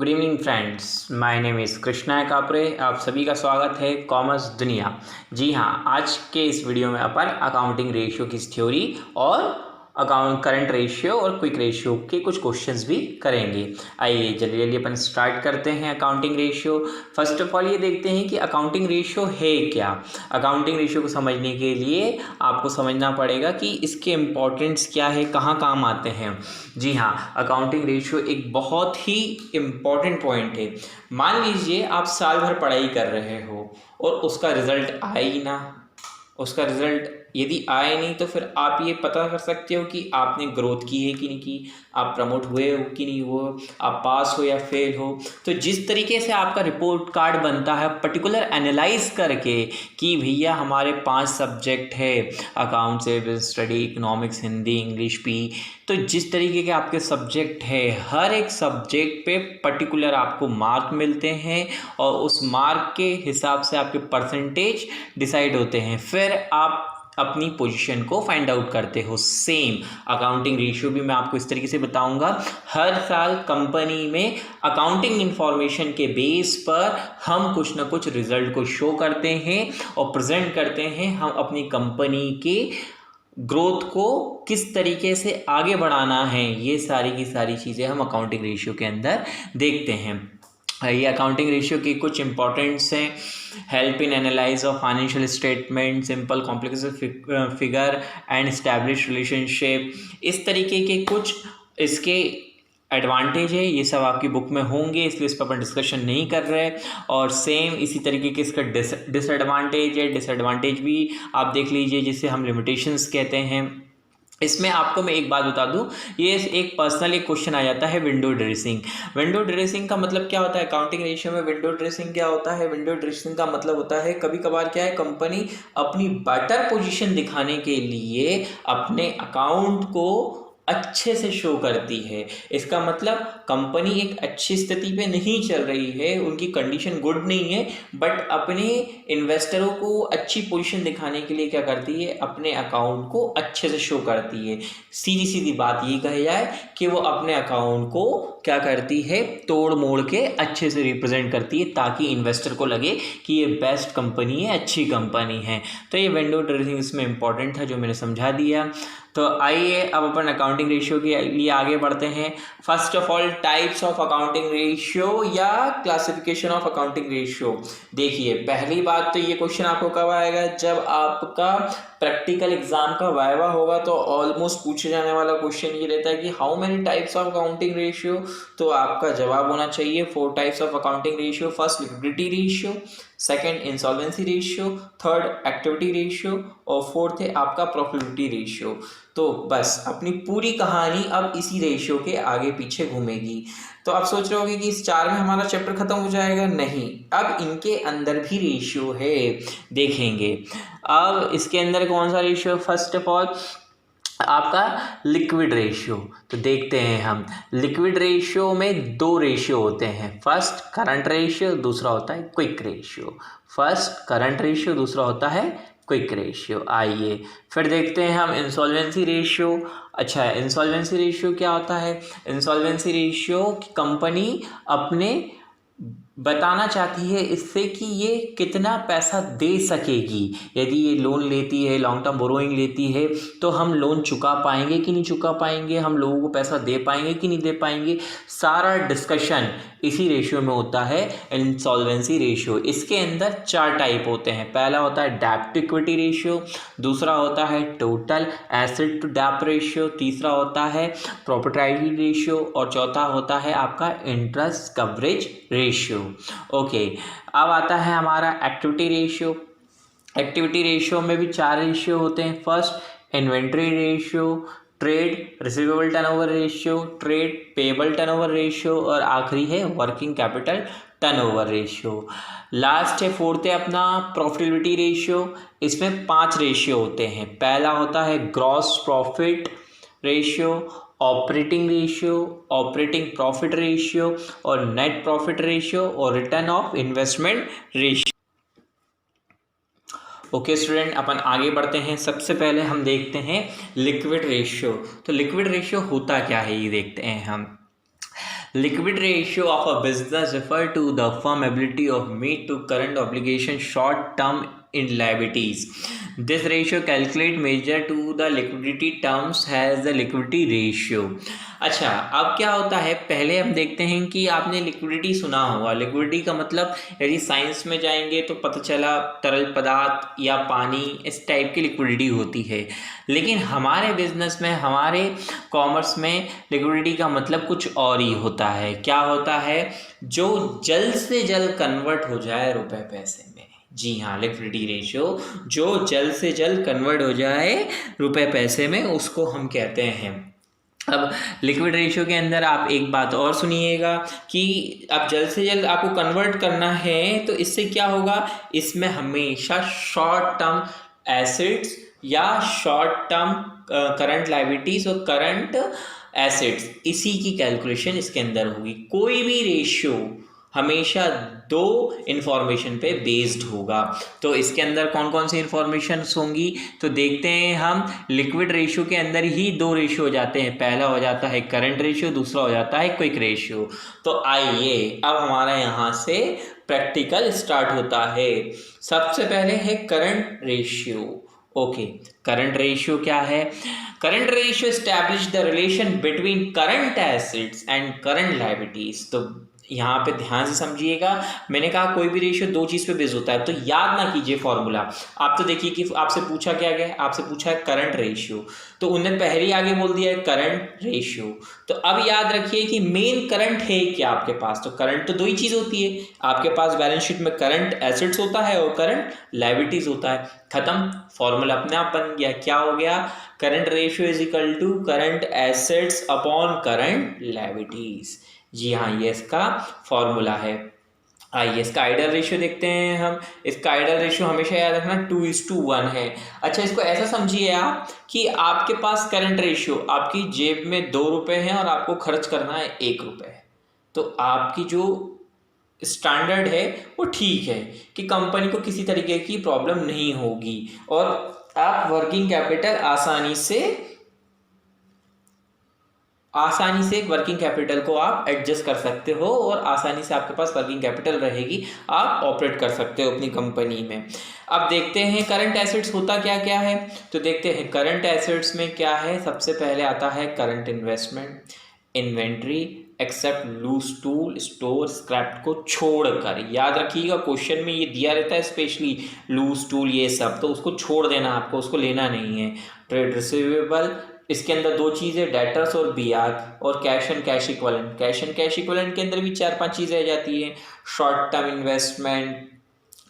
Good evening friends, my name is Krishna कापरे। आप सभी का स्वागत है कॉमर्स दुनिया। जी हाँ, आज के इस वीडियो में अपन अकाउंटिंग रेशियो की थ्योरी और करंट रेशियो और क्विक रेशियो के कुछ क्वेश्चंस भी करेंगे। आइए जल्दी जल्दी अपन स्टार्ट करते हैं accounting ratio. First of all ये देखते हैं कि अकाउंटिंग रेशियो है क्या। अकाउंटिंग रेशियो को समझने के लिए आपको समझना पड़ेगा कि इसके इम्पोर्टेंस क्या है, कहाँ काम आते हैं। जी हाँ, अकाउंटिंग रेशियो एक बहुत ही इम्पॉर्टेंट पॉइंट है। मान लीजिए आप साल भर पढ़ाई कर रहे हो और उसका रिजल्ट आए ही ना। उसका रिजल्ट यदि आए नहीं तो फिर आप ये पता कर सकते हो कि आपने ग्रोथ की है कि नहीं की, आप प्रमोट हुए हो कि नहीं हुए, आप पास हो या फेल हो। तो जिस तरीके से आपका रिपोर्ट कार्ड बनता है पर्टिकुलर एनालाइज करके कि भैया हमारे 5 सब्जेक्ट है, accounts, business study, economics, Hindi, English, P. तो जिस तरीके के आपके सब्जेक्ट है, हर एक सब्जेक्ट पे पर्टिकुलर आपको मार्क मिलते हैं और उस मार्क के हिसाब से आपके परसेंटेज डिसाइड होते हैं। फिर आप अपनी पोजीशन को फाइंड आउट करते हो। सेम अकाउंटिंग रेशियो भी मैं आपको इस तरीके से बताऊंगा। हर साल कंपनी में अकाउंटिंग इंफॉर्मेशन के बेस पर हम कुछ ना कुछ रिजल्ट को शो करते हैं और प्रेजेंट करते हैं। हम अपनी कंपनी के ग्रोथ को किस तरीके से आगे बढ़ाना है, ये सारी की सारी चीज़ें हम अकाउंटिंग रेशियो के अंदर देखते हैं। ये अकाउंटिंग रेशियो की कुछ इंपॉर्टेंट्स हैं। Help in analyse of financial statement, simple complex figure and establish relationship. इस तरीके के कुछ इसके एडवांटेज है। ये सब आपकी बुक में होंगे, इसलिए इस पर अपन डिस्कशन नहीं कर रहे। और सेम इसी तरीके के इसका डिसएडवांटेज है। डिसएडवांटेज भी आप देख लीजिए, जिसे हम लिमिटेशंस कहते हैं। इसमें आपको मैं एक बात बता दूं, ये एक पर्सनल एक क्वेश्चन आ जाता है, विंडो ड्रेसिंग। विंडो ड्रेसिंग का मतलब क्या होता है अकाउंटिंग रेशियो में? विंडो ड्रेसिंग क्या होता है? विंडो ड्रेसिंग का मतलब होता है कभी कभार क्या है, कंपनी अपनी बेटर पोजीशन दिखाने के लिए अपने अकाउंट को अच्छे से शो करती है। इसका मतलब कंपनी एक अच्छी स्थिति पे नहीं चल रही है, उनकी कंडीशन गुड नहीं है, बट अपने इन्वेस्टरों को अच्छी पोजीशन दिखाने के लिए क्या करती है, अपने अकाउंट को अच्छे से शो करती है। सीधी सीधी बात ये कही जाए कि वो अपने अकाउंट को क्या करती है, तोड़ मोड़ के अच्छे से रिप्रेजेंट करती है, ताकि इन्वेस्टर को लगे कि ये बेस्ट कंपनी है, अच्छी कंपनी है। तो ये विंडो ड्रेसिंग इसमें इंपॉर्टेंट था, जो मैंने समझा दिया। तो आइए अब अपन अकाउंटिंग रेशियो के लिए आगे बढ़ते हैं। First of all, types of accounting ratio या क्लासिफिकेशन ऑफ अकाउंटिंग रेशियो। देखिए, पहली बात तो ये क्वेश्चन आपको कब आएगा, जब आपका प्रैक्टिकल एग्जाम का वाइवा होगा। तो ऑलमोस्ट पूछे जाने वाला क्वेश्चन ये रहता है कि how many types of accounting ratio. तो आपका जवाब होना चाहिए 4 types of accounting ratio. First liquidity ratio, second insolvency ratio, third activity ratio और फोर्थ है आपका प्रॉफिटेबिलिटी रेशियो। तो बस अपनी पूरी कहानी अब इसी रेशियो के आगे पीछे घूमेगी। तो आप सोच रहे होगे कि इस 4 में हमारा चैप्टर खत्म हो जाएगा। नहीं, अब इनके अंदर भी रेशियो है, देखेंगे। अब इसके अंदर कौन सा रेशियो? फर्स्ट ऑफ ऑल आपका लिक्विड रेशियो। तो देखते हैं हम, लिक्विड रेशियो में 2 रेशियो होते हैं। फर्स्ट करंट रेशियो, दूसरा होता है quick ratio. First current ratio, दूसरा होता है क्विक रेशियो। आइए फिर देखते हैं हम इंसॉल्वेंसी रेशियो। अच्छा, इंसॉल्वेंसी रेशियो क्या होता है? इंसॉल्वेंसी रेशियो कंपनी अपने बताना चाहती है इससे कि ये कितना पैसा दे सकेगी। यदि ये लोन लेती है, लॉन्ग टर्म बोरोइंग लेती है, तो हम लोन चुका पाएंगे कि नहीं चुका पाएंगे, हम लोगों को पैसा दे पाएंगे कि नहीं दे पाएंगे। सारा डिस्कशन इसी रेशियो में होता है, इंसॉल्वेंसी रेशियो। इसके अंदर 4 टाइप होते हैं। पहला होता है डेब्ट टू इक्विटी रेशियो, दूसरा होता है टोटल एसेट टू डेब्ट रेशियो, तीसरा होता है प्रॉफिटेबिलिटी रेशियो और चौथा होता है आपका इंटरेस्ट कवरेज रेशियो। ओके, अब आता है हमारा एक्टिविटी रेशियो। एक्टिविटी रेशियो में भी 4 रेशियो होते हैं। First inventory ratio, trade receivable turnover ratio, trade payable turnover ratio और आखिरी है working capital turnover ratio. Last है, फोर्थ है अपना प्रॉफिटेबिलिटी रेशियो। इसमें 5 रेशियो होते हैं। पहला होता है gross profit ratio, operating ratio, operating profit ratio और नेट प्रॉफिट रेशियो और return of investment ratio. Okay student, अपन आगे बढ़ते हैं। सबसे पहले हम देखते हैं लिक्विड रेशियो। तो लिक्विड रेशियो होता क्या है, ये देखते हैं हम। Liquid ratio of a business refer to the firm ability of meet to current obligation short term in liabilities. This ratio calculate measure to the liquidity terms has the liquidity ratio. अच्छा, अब क्या होता है, पहले हम देखते हैं कि आपने लिक्विडिटी सुना होगा। लिक्विडिटी का मतलब यदि साइंस में जाएंगे तो पता चला तरल पदार्थ या पानी, इस टाइप की लिक्विडिटी होती है। लेकिन हमारे बिजनेस में, हमारे कॉमर्स में लिक्विडिटी का मतलब कुछ और ही होता है। क्या होता है? जो जल्द से जल्द कन्वर्ट हो जाए रुपए पैसे में। जी हाँ, लिक्विडिटी रेशियो जो जल्द से जल्द कन्वर्ट हो जाए रुपए पैसे में, उसको हम कहते हैं। अब लिक्विड रेशियो के अंदर आप एक बात और सुनिएगा कि अब जल्द से जल्द आपको कन्वर्ट करना है तो इससे क्या होगा, इसमें हमेशा शॉर्ट टर्म एसेट्स या शॉर्ट टर्म करंट लायबिलिटीज और करंट एसेट्स, इसी की कैलकुलेशन इसके अंदर होगी। कोई भी रेशियो हमेशा दो इंफॉर्मेशन पे बेस्ड होगा। तो इसके अंदर कौन कौन सी इंफॉर्मेशन होंगी, तो देखते हैं हम। लिक्विड रेशियो के अंदर ही दो रेशियो हो जाते हैं, पहला हो जाता है करंट रेशियो, दूसरा हो जाता है क्विक रेशियो। तो आइए अब हमारा यहाँ से प्रैक्टिकल स्टार्ट होता है। सबसे पहले है current ratio. Okay, current ratio क्या है? Current ratio establish the relation between current assets and current liabilities. तो यहाँ पे ध्यान से समझिएगा, मैंने कहा कोई भी रेशियो दो चीज पे बेस होता है, तो याद ना कीजिए फॉर्मूला। आप तो देखिए कि आपसे पूछा क्या गया, आपसे पूछा है करंट रेशियो, तो उन्होंने पहले ही आगे बोल दिया है करंट रेशियो। तो अब याद रखिए कि मेन करंट है क्या आपके पास, तो करंट तो दो ही चीज होती है आपके पास। बैलेंस शीट में करंट एसेट्स होता है और करंट लायबिलिटीज होता है। खत्म, फॉर्मूला अपने आप बन गया। क्या हो गया? Current ratio is equal to current assets upon current liabilities. जी हाँ, ये इसका फॉर्मूला है। आइए इसका आइडियल रेशियो देखते हैं हम। इसका आइडियल रेशियो हमेशा याद रखना 2:1 है। अच्छा, इसको ऐसा समझिए आप कि आपके पास करंट रेशियो, आपकी जेब में 2 रुपए हैं और आपको खर्च करना है 1 रुपए, तो आपकी जो स्टैंडर्ड है वो ठीक है कि कंपनी को किसी तरीके की प्रॉब्लम नहीं होगी और आप वर्किंग कैपिटल आसानी से वर्किंग कैपिटल को आप एडजस्ट कर सकते हो और आसानी से आपके पास वर्किंग कैपिटल रहेगी, आप ऑपरेट कर सकते हो अपनी कंपनी में। अब देखते हैं करंट एसेट्स होता क्या क्या है, तो देखते हैं करंट एसेट्स में क्या है। सबसे पहले आता है current investment, inventory except loose tool store scrap को छोड़कर। याद रखिएगा क्वेश्चन में ये दिया रहता है स्पेशली लूज टूल ये सब, तो उसको छोड़ देना आपको, उसको लेना नहीं है। ट्रेड रिसीवेबल, इसके अंदर दो चीज़ें डेटर्स और बीआर, और cash and cash equivalent. Cash and cash equivalent के अंदर भी 4-5 चीज़ें आ जाती हैं, शॉर्ट टर्म इन्वेस्टमेंट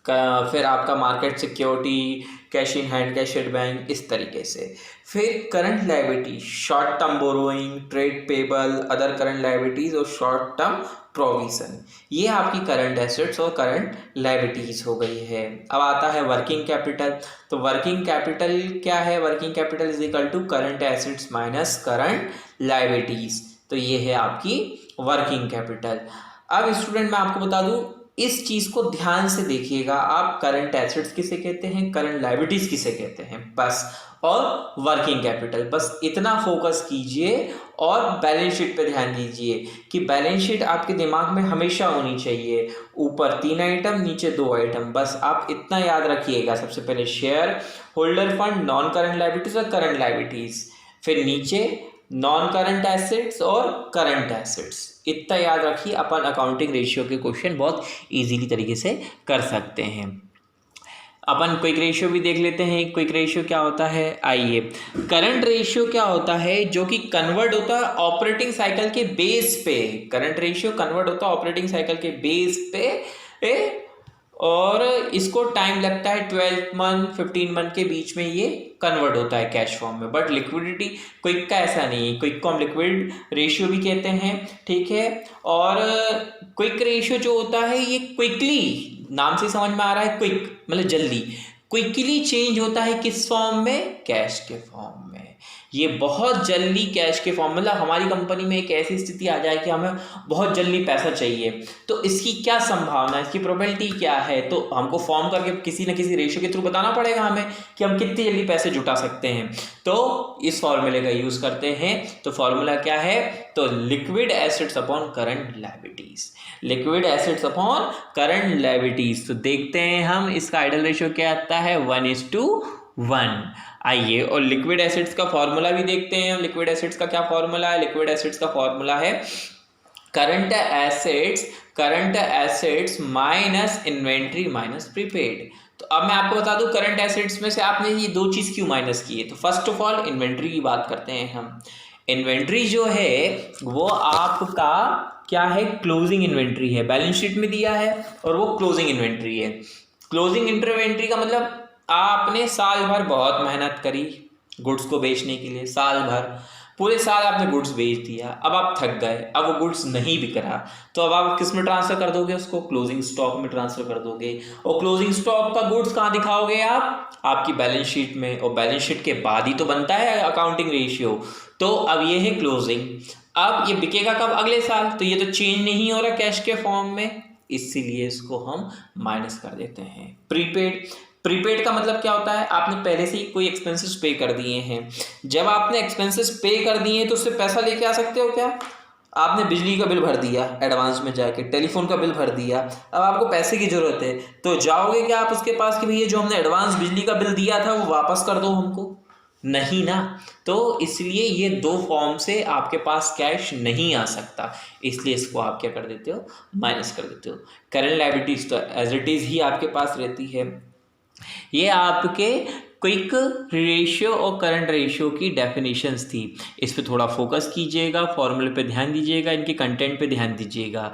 का, फिर आपका market security, cash in hand, cash at bank, इस तरीके से। फिर current liability, short term borrowing, trade payable, other current liabilities और शॉर्ट टर्म प्रोविजन। ये आपकी करंट एसेट्स और करंट लायबिलिटीज हो गई है। अब आता है वर्किंग कैपिटल। तो वर्किंग कैपिटल क्या है? Working capital is equal to current assets minus current liabilities. तो ये है आपकी वर्किंग कैपिटल। अब स्टूडेंट मैं आपको बता दूं, इस चीज को ध्यान से देखिएगा आप। करंट एसेट्स किसे कहते हैं, करंट लायबिलिटीज किसे कहते हैं, बस, और वर्किंग कैपिटल, बस इतना फोकस कीजिए। और बैलेंस शीट पे ध्यान दीजिए कि बैलेंस शीट आपके दिमाग में हमेशा होनी चाहिए, ऊपर 3 आइटम, नीचे 2 आइटम, बस आप इतना याद रखिएगा। सबसे पहले share holder fund, non current liabilities और करंट लायबिलिटीज, फिर नीचे नॉन करंट एसेट्स और करंट एसेट्स। इतना याद रखिए, अपन अकाउंटिंग रेशियो के क्वेश्चन बहुत इजीली तरीके से कर सकते हैं। अपन क्विक रेशियो भी देख लेते हैं। क्विक रेशियो क्या होता है, आइए। करंट रेशियो क्या होता है, जो कि कन्वर्ट होता है ऑपरेटिंग साइकिल के बेस पे। करंट रेशियो कन्वर्ट होता है ऑपरेटिंग साइकिल के बेस पे और इसको टाइम लगता है 12 मंथ 15 मंथ के बीच में ये कन्वर्ट होता है कैश फॉर्म में। बट लिक्विडिटी क्विक का ऐसा नहीं है, क्विक को हम लिक्विड रेशियो भी कहते हैं, ठीक है। और क्विक रेशियो जो होता है ये क्विकली, नाम से समझ में आ रहा है, क्विक मतलब जल्दी, क्विकली चेंज होता है किस फॉर्म में, कैश के फॉर्म में। ये बहुत जल्दी कैश के फॉर्म, मतलब हमारी कंपनी में एक ऐसी स्थिति आ जाए कि हमें बहुत जल्दी पैसा चाहिए, तो इसकी क्या संभावना, इसकी प्रोबेबिलिटी क्या है, तो हमको फॉर्म करके किसी न किसी रेशियो के थ्रू बताना पड़ेगा हमें कि हम कितनी जल्दी पैसे जुटा सकते हैं। तो इस फॉर्मूले का यूज़ करते हैं। तो फॉर्मूला क्या है? तो liquid acids upon current liabilities, liquid acids upon current liabilities. तो देखते हैं हम इसका आइडियल रेशियो क्या आता है, 1:1। आइए और लिक्विड एसिड्स का फॉर्मूला भी देखते हैं। लिक्विड एसिड्स का क्या फॉर्मूला है? लिक्विड एसिड्स का फॉर्मूला है current assets minus inventory minus prepaid. तो अब मैं आपको बता दूं करंट एसिड्स में से आपने ये दो चीज़ क्यों माइनस की है। तो फर्स्ट ऑफ ऑल इन्वेंट्री की बात करते हैं हम। इन्वेंट्री जो है वो आपका क्या है, क्लोजिंग इन्वेंट्री है, बैलेंस शीट में दिया है और वो क्लोजिंग इन्वेंट्री है। क्लोजिंग इन्वेंट्री का मतलब आपने साल भर बहुत मेहनत करी गुड्स को बेचने के लिए, साल भर पूरे साल आपने गुड्स बेच दिया, अब आप थक गए, अब वो गुड्स नहीं बिक रहा, तो अब आप किस में ट्रांसफर कर दोगे उसको, क्लोजिंग स्टॉक में ट्रांसफर कर दोगे। और क्लोजिंग स्टॉक का गुड्स कहाँ दिखाओगे आप, आपकी बैलेंस शीट में, और बैलेंस शीट के बाद ही तो बनता है अकाउंटिंग रेशियो। तो अब ये है क्लोजिंग। अब ये बिकेगा कब, अगले साल, तो ये तो चेंज नहीं हो रहा कैश के फॉर्म में, इसीलिए इसको हम माइनस कर देते हैं। प्रीपेड, प्रीपेड का मतलब क्या होता है, आपने पहले से ही कोई एक्सपेंसेस पे कर दिए हैं। जब आपने एक्सपेंसेस पे कर दिए हैं तो उससे पैसा लेके आ सकते हो क्या? आपने बिजली का बिल भर दिया एडवांस में जाके, टेलीफोन का बिल भर दिया, अब आपको पैसे की जरूरत है, तो जाओगे क्या आप उसके पास कि भैया जो हमने एडवांस बिजली का बिल दिया था वो वापस कर दो हमको? नहीं ना। तो इसलिए ये दो फॉर्म से आपके पास कैश नहीं आ सकता, इसलिए इसको आप क्या कर देते हो, माइनस कर देते हो। करंट लायबिलिटीज तो एज इट इज ही आपके पास रहती है। ये आपके क्विक रेशियो और करंट रेशियो की डेफिनेशंस थी। इस पे थोड़ा फोकस कीजिएगा, फॉर्मूले पे ध्यान दीजिएगा, इनके कंटेंट पे ध्यान दीजिएगा।